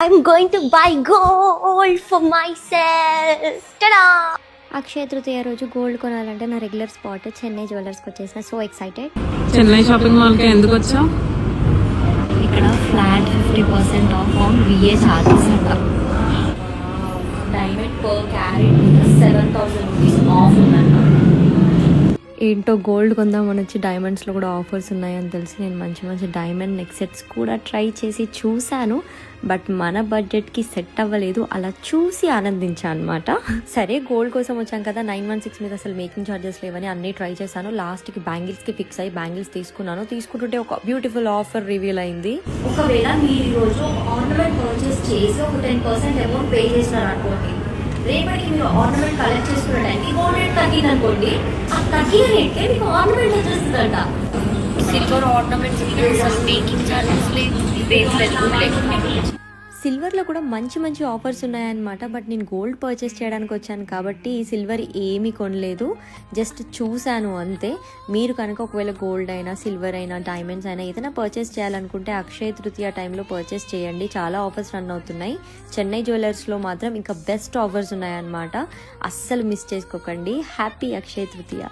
I'm going to buy gold for myself. Ta-da! Akshaya Tritiya రోజు gold కొనాలంటే నా రెగ్యులర్ స్పాట్ చెన్నై జ్యువెలర్స్కి వచ్చేసిన. So excited. చెన్నై షాపింగ్ మాల్కి ఎందుకు వచ్చావు? ఇక్కడ flat 50% off on VA charges అంట. Diamond per carat 7,000 rupees off ఉందంట. ఏంటో గోల్డ్ కొందామని వచ్చి డైమండ్స్లో కూడా ఆఫర్స్ ఉన్నాయని తెలిసి నేను మంచి మంచి డైమండ్ నెక్ సెట్స్ కూడా ట్రై చేసి చూశాను. బట్ మన బడ్జెట్కి సెట్ అవ్వలేదు. అలా చూసి ఆనందించాను అనమాట. సరే గోల్డ్ కోసం వచ్చాం కదా, 916 మీద అసలు మేకింగ్ ఛార్జెస్ లేవని అన్నీ ట్రై చేశాను. లాస్ట్కి బ్యాంగిల్స్కి ఫిక్స్ అయ్యి బ్యాంగిల్స్ తీసుకుంటుంటే ఒక బ్యూటిఫుల్ ఆఫర్ రివీల్ అయింది. ఒకవేళ మీరు ఈరోజు ఆర్నమెంట్ పర్చేస్ చేసి ఒక 10% అమౌంట్ పే చేసినారు అనుకోండి, రేపటికి మీరు ఆర్నమెంట్ కలెక్ట్ చేసుకున్న టైంకి గోల్డ్ రేట్ తగ్గింది అనుకోండి, ఆ తగ్గిన రేట్కే మీకు ఆర్నమెంట్ వచ్చేస్తుందంట. సిల్వర్ ఆర్నమెంట్స్ మేకింగ్ ఛార్జెస్ సిల్వర్లో కూడా మంచి మంచి ఆఫర్స్ ఉన్నాయన్నమాట. బట్ నేను గోల్డ్ పర్చేస్ చేయడానికి వచ్చాను కాబట్టి సిల్వర్ ఏమీ కొనలేదు, జస్ట్ చూశాను అంతే. మీరు కనుక ఒకవేళ గోల్డ్ అయినా సిల్వర్ అయినా డైమండ్స్ అయినా ఏదైనా పర్చేస్ చేయాలనుకుంటే అక్షయ తృతీయ టైంలో పర్చేస్ చేయండి. చాలా ఆఫర్స్ రన్ అవుతున్నాయి. చెన్నై జ్యువెలర్స్లో మాత్రం ఇంకా బెస్ట్ ఆఫర్స్ ఉన్నాయన్నమాట. అస్సలు మిస్ చేసుకోకండి. హ్యాపీ అక్షయ తృతీయ.